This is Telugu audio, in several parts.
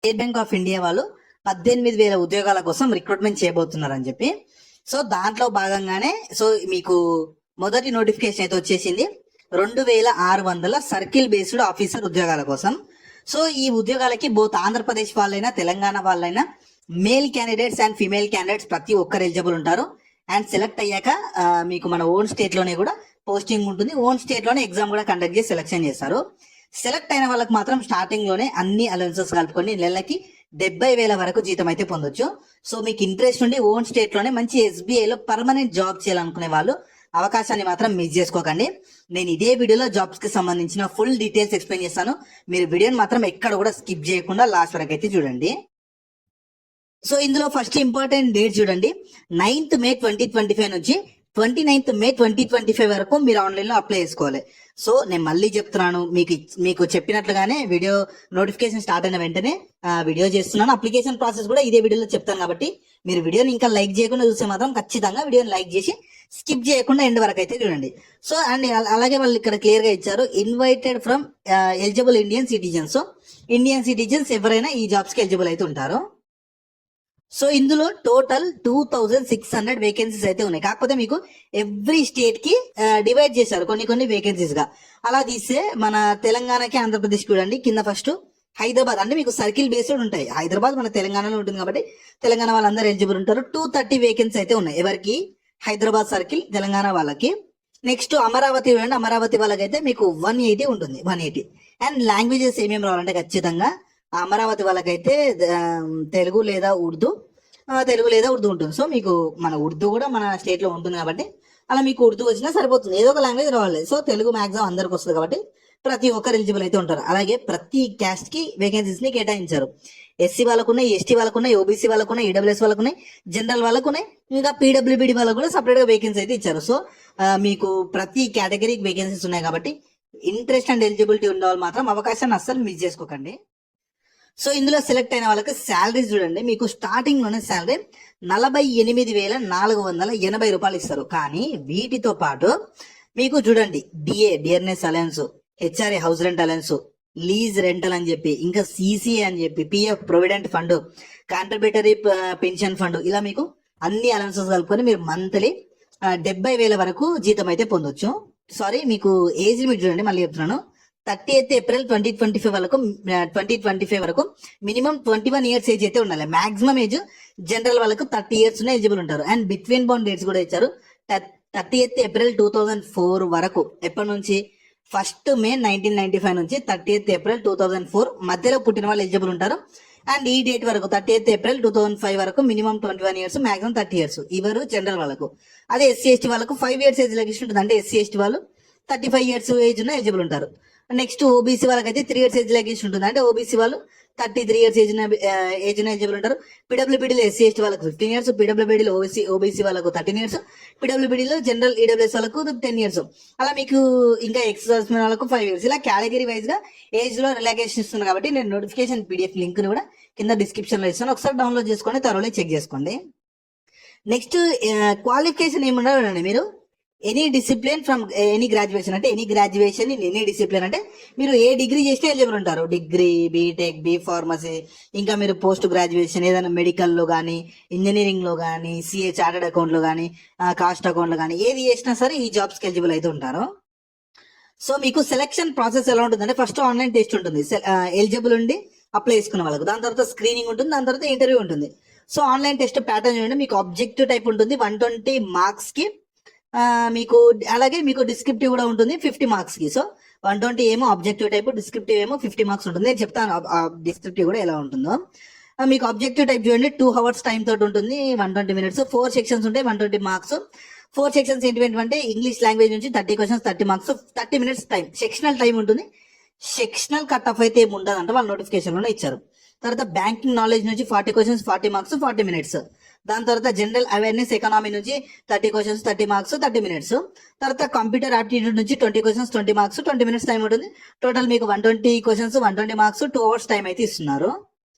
స్టేట్ బ్యాంక్ ఆఫ్ ఇండియా వాళ్ళు 18,000 ఉద్యోగాల కోసం రిక్రూట్మెంట్ చేయబోతున్నారని చెప్పి. సో దాంట్లో భాగంగానే సో మీకు మొదటి నోటిఫికేషన్ అయితే వచ్చేసింది 2,600 సర్కిల్ బేస్డ్ ఆఫీసర్ ఉద్యోగాల కోసం. సో ఈ ఉద్యోగాలకి బోత్ ఆంధ్రప్రదేశ్ వాళ్ళైనా తెలంగాణ వాళ్ళైనా male candidates and female candidates ప్రతి ఒక్కరు ఎలిజిబుల్ ఉంటారు. అండ్ సెలెక్ట్ అయ్యాక మీకు మన ఓన్ స్టేట్ లోనే కూడా పోస్టింగ్ ఉంటుంది. ఓన్ స్టేట్ లోనే ఎగ్జామ్ కూడా కండక్ట్ చేసి సెలెక్షన్ చేస్తారు. సెలెక్ట్ అయిన వాళ్ళకి మాత్రం స్టార్టింగ్ లోనే అన్ని అలవెన్సెస్ కలుపుకొని నెలకి 70,000 వరకు జీతం అయితే పొందొచ్చు. సో మీకు ఇంట్రెస్ట్ ఉండి ఓన్ స్టేట్ లోనే మంచి SBI లో పర్మనెంట్ జాబ్ చేయాలనుకునే వాళ్ళు అవకాశాన్ని మాత్రం మిస్ చేసుకోకండి. నేను ఇదే వీడియోలో జాబ్స్ కి సంబంధించిన ఫుల్ డీటెయిల్స్ ఎక్స్ప్లెయిన్ చేస్తాను. మీరు వీడియోని మాత్రం ఎక్కడ కూడా స్కిప్ చేయకుండా లాస్ట్ వరకు అయితే చూడండి. సో ఇందులో ఫస్ట్ ఇంపార్టెంట్ డేట్ చూడండి, 9th May 2025 నుంచి 29th May 2025 వరకు మీరు ఆన్లైన్ లో అప్లై చేసుకోవాలి. సో నేను మళ్ళీ చెప్తున్నాను, మీకు చెప్పినట్లుగానే వీడియో నోటిఫికేషన్ స్టార్ట్ అయిన వెంటనే వీడియో చేస్తున్నాను. అప్లికేషన్ ప్రాసెస్ కూడా ఇదే వీడియోలో చెప్తాను కాబట్టి మీరు వీడియోని ఇంకా లైక్ చేయకుండా చూస్తే మాత్రం ఖచ్చితంగా వీడియోని లైక్ చేసి స్కిప్ చేయకుండా ఎండ్ వరకు అయితే చూడండి. సో అండ్ అలాగే వాళ్ళు ఇక్కడ క్లియర్ గా ఇచ్చారు, invited from eligible Indian citizens. So Indian citizens ఎవరైనా ఈ జాబ్స్ కి ఎలిజిబుల్ అయితే ఉంటారు. సో ఇందులో టోటల్ 2,600 వేకెన్సీస్ అయితే ఉన్నాయి. కాకపోతే మీకు ఎవ్రీ స్టేట్ కి డివైడ్ చేశారు కొన్ని వేకెన్సీస్ గా. అలా తీస్తే మన తెలంగాణకి ఆంధ్రప్రదేశ్ చూడండి, కింద ఫస్ట్ హైదరాబాద్ అంటే మీకు సర్కిల్ బేస్డ్ ఉంటాయి. హైదరాబాద్ మన తెలంగాణలో ఉంటుంది కాబట్టి తెలంగాణ వాళ్ళందరూ ఎలిజిబుల్ ఉంటారు. 230 వేకెన్సీ అయితే ఉన్నాయి ఎవరికి, హైదరాబాద్ సర్కిల్ తెలంగాణ వాళ్ళకి. నెక్స్ట్ అమరావతి చూడండి, అమరావతి వాళ్ళకైతే మీకు 180 ఉంటుంది, 180. అండ్ లాంగ్వేజెస్ ఏమేమి రావాలంటే ఖచ్చితంగా అమరావతి వాళ్ళకైతే తెలుగు లేదా ఉర్దూ ఉంటుంది. సో మీకు మన ఉర్దూ కూడా మన స్టేట్ లో ఉంటుంది కాబట్టి అలా మీకు ఉర్దూ వచ్చినా సరిపోతుంది, ఏదో ఒక లాంగ్వేజ్ రావాలి. సో తెలుగు మాక్సిమం అందరికి వస్తుంది కాబట్టి ప్రతి ఒక్కరు ఎలిజిబుల్ అయితే ఉంటారు. అలాగే ప్రతి క్యాస్ట్ కి వేకెన్సీస్ ని కేటాయించారు. SC వాళ్ళకున్నాయి, ST వాళ్ళకున్నాయి, OBC వాళ్ళకున్నాయి, EWS వాళ్ళకున్నాయి, జనరల్ వాళ్ళకున్నాయి, ఇంకా PWBD వాళ్ళకు కూడా సపరేట్ గా వేకెన్సీ అయితే ఇచ్చారు. సో మీకు ప్రతి కేటగిరీకి వేకెన్సీస్ ఉన్నాయి కాబట్టి ఇంట్రెస్ట్ అండ్ ఎలిజిబిలిటీ ఉన్న వాళ్ళు మాత్రం అవకాశాన్ని అస్సలు మిస్ చేసుకోకండి. సో ఇందులో సెలెక్ట్ అయిన వాళ్ళకి శాలరీస్ చూడండి, మీకు స్టార్టింగ్ లోనే శాలరీ 48,480 రూపాయలు ఇస్తారు. కానీ వీటితో పాటు మీకు చూడండి dearness alliance, HRA house rent alliance, lease rental అని చెప్పి, ఇంకా CCA అని చెప్పి, PF provident fund, contributory pension fund, ఇలా మీకు అన్ని అలయన్సెస్ కలుపుకొని మీరు మంత్లీ 70,000 వరకు జీతం అయితే పొందొచ్చు. సారీ, మీకు ఏజ్ లిమిట్ చూడండి, మళ్ళీ చెప్తున్నాను, 30th April 2025 వరకు మినిమం 21 ఇయర్స్ ఏజ్ అయితే ఉండాలి. మాక్సిమం ఏజ్ జనరల్ వాళ్ళకు 30 ఇయర్స్ ఎలిజిబుల్ ఉంటారు. అండ్ బిట్వీన్ బౌండ్ డేట్స్ కూడా ఇచ్చారు, 30th April 2004 వరకు. ఎప్పటి నుంచి? 1st May 1995 నుంచి 30th April 2004 మధ్యలో పుట్టిన వాళ్ళు ఎలిజిబుల్ ఉంటారు. అండ్ ఈ డేట్ వరకు 30th April 2005 వరకు మినిమం 21 ఇయర్స్, మాక్సిమం 30 ఇయర్స్ ఇవరు జనరల్ వాళ్ళకు. అదే SC ST వాళ్ళకు 5 ఇయర్స్ ఏజ్ లెగిస్ట్ ఉంటుంది. అంటే SC ST వాళ్ళు 35 ఇయర్స్ ఏజ్ ఉన్న ఎలిజిబుల్ ఉంటారు. నెక్స్ట్ OBC వాళ్ళకైతే 3 ఇయర్స్ ఏజ్ లెగిస్ట్ ఉంటుంది. అంటే OBC వాళ్ళు 33 ఇయర్స్ ఏజ్ ఎలిజిబుల్ ఉంటారు. PWBDలో SC ST వాళ్ళకు 15 ఇయర్స్, PWBDలో OBC వాళ్ళకు 13 ఇయర్స్, PWBDలో జనరల్ EWS వాళ్ళకు 10 ఇయర్స్. అలా మీకు ఇంకా ఎక్స్ సర్వీస్మెన్ వాళ్ళకు 5 ఇయర్స్. ఇలా కేటగిరీ వైజ్ గా ఏజ్ లో రిలాక్సేషన్ ఇస్తుంది కాబట్టి నేను నోటిఫికేషన్ PDF లింక్ ని కూడా కింద డిస్క్రిప్షన్ లో ఇస్తాను, ఒకసారి డౌన్లోడ్ చేసుకొని త్వరలో చెక్ చేసుకోండి. నెక్స్ట్ క్వాలిఫికేషన్ ఏముండాలండి, మీరు any discipline from any graduation, అంటే any graduation in any discipline, అంటే మీరు ఏ డిగ్రీ చేస్తే ఎలిజిబుల్ ఉంటారు. డిగ్రీ, బీటెక్, B.Pharmacy, ఇంకా మీరు పోస్ట్ గ్రాడ్యుయేషన్ ఏదైనా మెడికల్లో కానీ, ఇంజనీరింగ్ లో కానీ, CA చార్టెడ్ అకౌంట్ లో కానీ, కాస్ట్ అకౌంట్ లో కానీ ఏది చేసినా సరే ఈ జాబ్స్ కి ఎలిజిబుల్ అయితే ఉంటారు. సో మీకు సెలక్షన్ ప్రాసెస్ ఎలా ఉంటుందంటే ఫస్ట్ ఆన్లైన్ టెస్ట్ ఉంటుంది ఎలిజిబుల్ ఉండి అప్లై చేసుకున్న వాళ్ళకు, దాని తర్వాత స్క్రీనింగ్ ఉంటుంది, దాని తర్వాత ఇంటర్వ్యూ ఉంటుంది. సో ఆన్లైన్ టెస్ట్ ప్యాటర్న్ చూడండి, మీకు ఆబ్జెక్టివ్ టైప్ ఉంటుంది 120 మార్క్స్ కి, మీకు అలాగే మీకు డిస్క్రిప్టివ్ కూడా ఉంటుంది 50 మార్క్స్ కి. సో 120 ఏమో ఆబ్జెక్టివ్ టైప్, డిస్క్రిప్టివ్ ఏమో 50 మార్క్స్ ఉంటుంది. నేను చెప్తాను డిస్క్రిప్టివ్ కూడా ఎలా ఉంటుందో. మీకు ఆబ్జెక్టివ్ టైప్ చూడండి 2 hours టైం తోటి ఉంటుంది, 120 minutes, 4 సెక్షన్స్ ఉంటాయి, 120 మార్క్స్. 4 సెక్షన్స్ ఏంటంటే ఇంగ్లీష్ లాంగ్వేజ్ నుంచి 30 questions, 30 marks, 30 minutes time. Sectional time ఉంటుంది. సెక్షనల్ కట్ ఆఫ్ అయితే ఏమి ఉండదు అంటే వాళ్ళ నోటిఫికేషన్ లోనే ఇచ్చారు. తర్వాత బ్యాంకింగ్ నాలెడ్జ్ నుంచి 40 questions, 40 మార్క్స్, 40 minutes. దాని తర్వాత జనరల్ అవేర్నెస్ ఎకనామీ నుంచి 30 questions, 30 మార్క్స్, 30 minutes. తర్వాత కంప్యూటర్ ఆప్టిట్యూడ్ నుంచి 20 questions, 20 మార్క్స్, 20 minutes టైం ఉంటుంది. టోటల్ మీకు 120 questions, 120 మార్క్స్, 2 hours టైం అయితే ఇస్తున్నారు.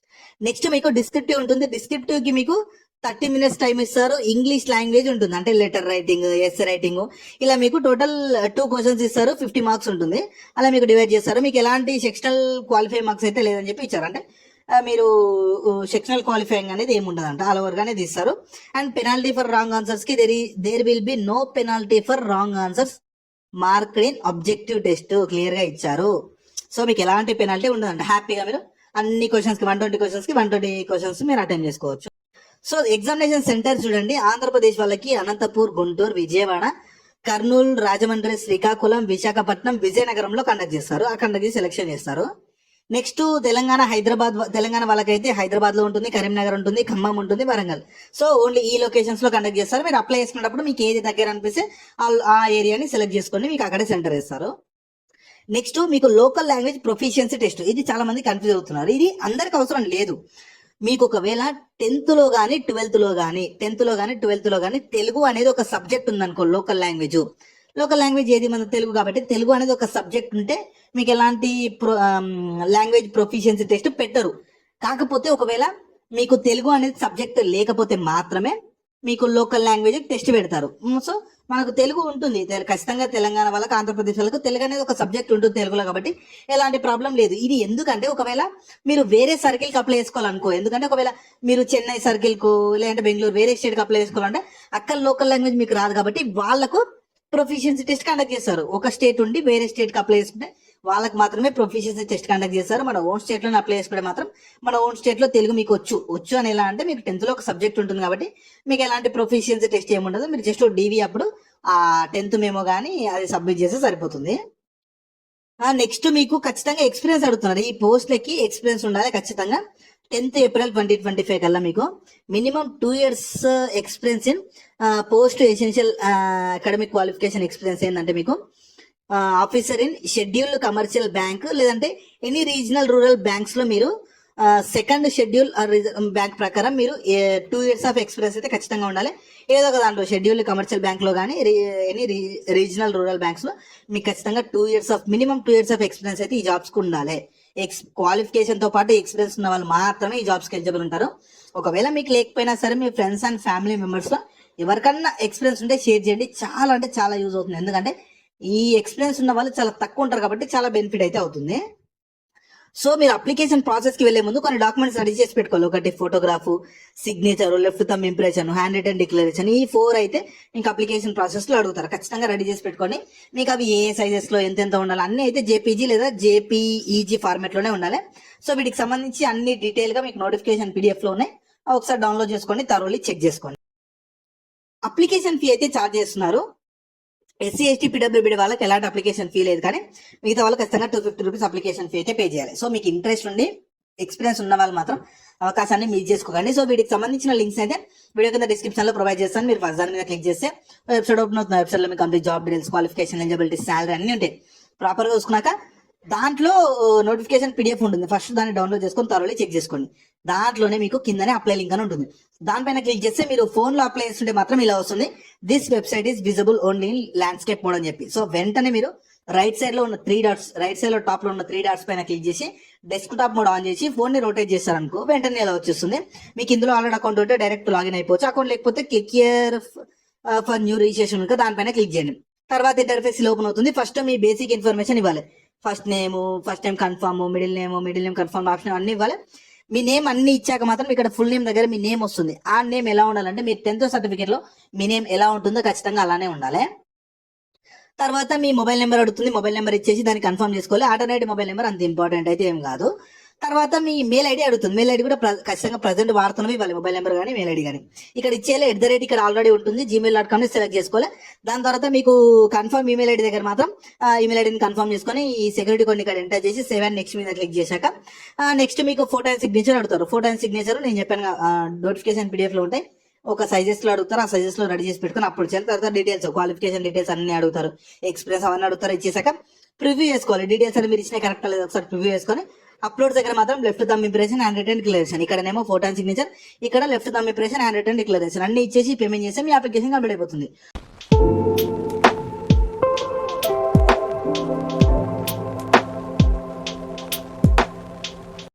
నెక్స్ట్ మీకు డిస్క్రిప్టివ్ ఉంటుంది. డిస్క్రిప్టివ్ కి మీకు 30 minutes టైం ఇస్తారు. ఇంగ్లీష్ లాంగ్వేజ్ ఉంటుంది, అంటే లెటర్ రైటింగ్, ఎస్ రైటింగ్, ఇలా మీకు టోటల్ 2 questions ఇస్తారు, 50 మార్క్స్ ఉంటుంది. అలా మీకు డివైడ్ చేస్తారు. మీకు ఎలాంటి సెక్షనల్ క్వాలిఫై మార్క్స్ అయితే లేదని చెప్పి ఇచ్చారు. అంటే మీరు సెక్షనల్ క్వాలిఫైయింగ్ అనేది ఏమి ఉండదంట, ఆల్ ఓవర్ గానే తీస్తారు. And penalty for wrong answers కి there will be no penalty for wrong answers marked in objective test clear గా ఇచ్చారు. సో మీకు ఎలాంటి పెనాల్టీ ఉండదంట, హ్యాపీగా మీరు అన్ని క్వశ్చన్స్ కి 120 క్వశ్చన్స్ కి 120 క్వశ్చన్స్ మీరు అటెంప్ట్ చేసుకోవచ్చు. సో ఎగ్జామినేషన్ సెంటర్ చూడండి, ఆంధ్రప్రదేశ్ వాళ్ళకి అనంతపూర్, గుంటూరు, విజయవాడ, కర్నూలు, రాజమండ్రి, శ్రీకాకుళం, విశాఖపట్నం, విజయనగరంలో కండక్ట్ చేస్తారు. ఆ కండక్ట్ చేసి సెలెక్షన్ చేస్తారు. నెక్స్ట్ తెలంగాణ, తెలంగాణ వాళ్ళకైతే హైదరాబాద్ లో ఉంటుంది, కరీంనగర్ ఉంటుంది, ఖమ్మం ఉంటుంది, వరంగల్. సో ఓన్లీ ఈ లొకేషన్స్ లో కండక్ట్ చేస్తారు. మీరు అప్లై చేసుకున్నప్పుడు మీకు ఏది దగ్గర అనిపిస్తే ఆ ఏరియాని సెలెక్ట్ చేసుకొని మీకు అక్కడే సెంటర్ ఇస్తారు. నెక్స్ట్ మీకు లోకల్ లాంగ్వేజ్ ప్రొఫిషియన్సీ టెస్ట్. ఇది చాలా మంది కన్ఫ్యూజ్ అవుతున్నారు. ఇది అందరికి అవసరం లేదు. మీకు ఒకవేళ 10th లో కానీ 12th లో కానీ తెలుగు అనేది ఒక సబ్జెక్ట్ ఉందనుకో, లోకల్ లాంగ్వేజ్ ఏది మన తెలుగు కాబట్టి తెలుగు అనేది ఒక సబ్జెక్ట్ ఉంటే మీకు ఎలాంటి లాంగ్వేజ్ ప్రొఫిషియన్సీ టెస్ట్ పెట్టరు. కాకపోతే ఒకవేళ మీకు తెలుగు అనేది సబ్జెక్ట్ లేకపోతే మాత్రమే మీకు లోకల్ లాంగ్వేజ్ టెస్ట్ పెడతారు. సో మనకు తెలుగు ఉంటుంది, ఖచ్చితంగా తెలంగాణ వాళ్ళకి, ఆంధ్రప్రదేశ్ వాళ్ళకి తెలుగు అనేది ఒక సబ్జెక్ట్ ఉంటుంది తెలుగులో, కాబట్టి ఎలాంటి ప్రాబ్లం లేదు. ఇది ఎందుకంటే ఒకవేళ మీరు వేరే సర్కిల్ కి అప్లై చేసుకోవాలనుకో, ఎందుకంటే ఒకవేళ మీరు చెన్నై సర్కిల్ కు లేదంటే బెంగళూరు వేరే స్టేట్ కి అప్లై చేసుకోవాలంటే అక్కడ లోకల్ లాంగ్వేజ్ మీకు రాదు, కాబట్టి వాళ్ళకు ప్రొఫిషియన్సీ టెస్ట్ కండక్ట్ చేస్తారు. ఒక స్టేట్ ఉండి వేరే స్టేట్ కి అప్లై చేసుకుంటే వాళ్ళకి మాత్రమే ప్రొఫిషియన్సీ టెస్ట్ కండక్ట్ చేస్తారు. మన ఓన్ స్టేట్ లో అప్లై చేసుకుంటే మాత్రం మన ఓన్ స్టేట్ లో తెలుగు మీకు వచ్చు అని ఎలా అంటే మీకు 10th లో ఒక సబ్జెక్ట్ ఉంటుంది కాబట్టి మీకు ఎలాంటి ప్రొఫిషియన్సీ టెస్ట్ ఏముండదు. మీరు జస్ట్ డివి అప్పుడు ఆ 10th మెమో కానీ అది సబ్మిట్ చేస్తే సరిపోతుంది. నెక్స్ట్ మీకు ఖచ్చితంగా ఎక్స్పీరియన్స్ అడుగుతున్నారు. ఈ పోస్ట్లకి ఎక్స్పీరియన్స్ ఉండాలి ఖచ్చితంగా. 10th ఏప్రిల్ 2025 కల్లా మీకు minimum 2 years experience in post essential academic qualification experience ఏంటంటే మీకు officer in scheduled commercial bank లేదంటే ఎనీ రీజనల్ రూరల్ బ్యాంక్స్ లో మీరు సెకండ్ షెడ్యూల్ బ్యాంక్ ప్రకారం మీరు 2 years ఆఫ్ ఎక్స్పీరియన్స్ అయితే ఖచ్చితంగా ఉండాలి. ఏదో ఒక దాంట్లో షెడ్యూల్డ్ కమర్షియల్ బ్యాంక్ లో కానీ ఎనీ రీజనల్ రూరల్ బ్యాంక్స్ లో మీకు ఖచ్చితంగా మినిమం 2 years ఆఫ్ ఎక్స్పీరియన్స్ అయితే ఈ జాబ్స్ కు ఉండాలి. క్వాలిఫికేషన్ తో పాటు ఎక్స్పీరియన్స్ ఉన్న వాళ్ళు మాత్రమే ఈ జాబ్స్ కి ఎలిజిబుల్ ఉంటారు. ఒకవేళ మీకు లేకపోయినా సరే మీ ఫ్రెండ్స్ అండ్ ఫ్యామిలీ మెంబర్స్ లో ఎవరికన్నా ఎక్స్పీరియన్స్ ఉంటే షేర్ చేయండి. చాలా అంటే చాలా యూజ్ అవుతుంది. ఎందుకంటే ఈ ఎక్స్పీరియన్స్ ఉన్న వాళ్ళు చాలా తక్కువ ఉంటారు కాబట్టి చాలా బెనిఫిట్ అయితే అవుతుంది. సో మీరు అప్లికేషన్ ప్రాసెస్ కి వెళ్లే ముందు కొన్ని డాక్యుమెంట్స్ రెడీ చేసి పెట్టుకోవాలి. ఒకటి photograph, signature, left thumb impression, hand return declaration. ఈ 4 అయితే ఇంకా అప్లికేషన్ ప్రాసెస్ లో అడుగుతారు. ఖచ్చితంగా రెడీ చేసి పెట్టుకోండి. మీకు అవి ఏ సైజెస్ లో ఎంత ఉండాలి అన్ని అయితే జేపీజీ లేదా జేపీఈజీ ఫార్మాట్ లోనే ఉండాలి. సో వీటికి సంబంధించి అన్ని డీటెయిల్ గా మీకు నోటిఫికేషన్ పీడిఎఫ్ లో ఉన్నాయి. ఒకసారి డౌన్లోడ్ చేసుకోండి, థరోలీ చెక్ చేసుకోండి. అప్లికేషన్ ఫీ అయితే ఛార్జ్ చేస్తున్నారు. ఎస్సీ, ఎస్టీ, పీడబ్ల్యూబీడీ వాళ్ళకి ఎలాంటి అప్లికేషన్ ఫీ లేదు, కానీ మిగతా వాళ్ళు ఖచ్చితంగా 250 రూపీస్ అప్లికేషన్ ఫీ అయితే పే చేయాలి. సో మీకు ఇంట్రెస్ట్ ఉండి ఎక్స్పీరియన్స్ ఉన్న వాళ్ళు మాత్రం అవకాశాన్ని మిస్ చేసుకోకండి. సో వీటికి సంబంధించిన లింక్స్ అయితే వీడియో కింద డిస్క్రిప్షన్ లో ప్రొవైడ్ చేస్తాను. మీరు ఫస్ట్ దాని మీద క్లిక్ చేస్తే వెబ్సైట్ ఓపెన్ అవుతుంది. వెబ్సైట్ లో మీకు complete job details, qualification, eligibility, salary అన్ని ఉంటాయి. ప్రాపర్ గా చూసుకున్నాక దాంట్లో నోటిఫికేషన్ పీడిఎఫ్ ఉంటుంది. ఫస్ట్ దాన్ని డౌన్లోడ్ చేసుకొని థరోలీ చెక్ చేసుకోండి. దాంట్లోనే మీకు కిందనే అప్లై లింక్ అని ఉంటుంది. దానిపైన క్లిక్ చేస్తే మీరు ఫోన్ లో అప్లై చేస్తుంటే మాత్రం ఇలా వస్తుంది, this website is visible only in landscape mode అని చెప్పి. సో వెంటనే మీరు రైట్ సైడ్ లో ఉన్న 3 dots, రైట్ సైడ్ లో టాప్ లో ఉన్న 3 dots పైన క్లిక్ చేసి డెస్క్ టాప్ మోడ్ ఆన్ చేసి ఫోన్ ని రొటేట్ చేస్తారనుకో వెంటనే ఇలా వచ్చేస్తుంది. మీకు ఇందులో ఆల్రెడీ అకౌంట్ ఉంటే డైరెక్ట్ లాగిన్ అయిపోవచ్చు. అకౌంట్ లేకపోతే click here for new registration ఉంటుంది, దానిపైన క్లిక్ చేయండి. తర్వాత ఇంటర్ఫేస్ ఓపెన్ అవుతుంది. ఫస్ట్ మీ బేసిక్ ఇన్ఫర్మేషన్ ఇవ్వాలి. First name confirm, middle name confirm option అన్ని ఇవ్వాలి. మీ నేమ్ అన్ని ఇచ్చాక మాత్రం ఇక్కడ ఫుల్ నేమ్ దగ్గర మీ నేమ్ వస్తుంది. ఆ నేమ్ ఎలా ఉండాలంటే మీ 10th సర్టిఫికేట్ లో మీ నేమ్ ఎలా ఉంటుందో ఖచ్చితంగా అలానే ఉండాలి. తర్వాత మీ మొబైల్ నెంబర్ అడుగుతుంది. మొబైల్ నెంబర్ ఇచ్చేసి దాన్ని కన్ఫర్మ్ చేసుకోవాలి. ఆల్టర్నేటివ్ మొబైల్ నెంబర్ అంత ఇంపార్టెంట్ అయితే ఏం కాదు. తర్వాత మీ మెయిల్ ఐడి అడుగుతుంది. మెయిల్ ఐడి కూడా ఖచ్చితంగా ప్రజెంట్ వాడుతున్నవి ఇవ్వాలి, మొబైల్ నెంబర్ కానీ మెయిల్ ఐడి కానీ. ఇక్కడ ఇచ్చేయాలి. @ ఇక్కడ ఆల్రెడీ ఉంటుంది, gmail.com ని సెలెక్ట్ చేసుకోవాలి. దాని తర్వాత మీకు కన్ఫర్మ్ ఈమెయిల్ ఐడి దగ్గర మాత్రం ఈమెయిల్ ఐడిని కన్ఫర్మ్ చేసుకొని ఈ సెక్యూరిటీ కోడ్ ఇక్కడ ఎంటర్ చేసి సేవ్ అండ్ నెక్స్ట్ మీద క్లిక్ చేశాక నెక్స్ట్ మీకు ఫోటో అండ్ సిగ్నేచర్ అడుగుతారు. ఫోటో అండ్ సిగ్నేచర్ నేను చెప్పాను నోటిఫికేషన్ పీడిఎఫ్ లో ఉంటాయి. ఒక సైజెస్ లో అడుగుతారు. ఆ సైజెస్ లో రెడీ చేసి పెట్టుకుని అప్పుడు చేయాలి. తర్వాత డీటెయిల్స్, క్వాలిఫికేషన్ డీటెయిల్స్ అన్ని అడుగుతారు, ఎక్స్పీరియన్స్ అవన్నీ అడుగుతారు. ఇచ్చేసాక ప్రివ్యూ చేసుకోవాలి. డీటెయిల్స్ అని మీరు ఇచ్చిన కరెక్ట్ లేదు ఒకసారి ప్రివ్యూ చేసుకొని అప్లోడ్ దగ్గర మాత్రం left thumb impression, hand return declaration, ఇక్కడనేమో ఫోటో అండ్ సిగ్నేచర్, ఇక్కడ left thumb impression, hand return declaration అన్ని ఇచ్చేసి పేమెంట్ చేస్తే మీ అప్లికేషన్ కంప్లీట్ అయిపోతుంది.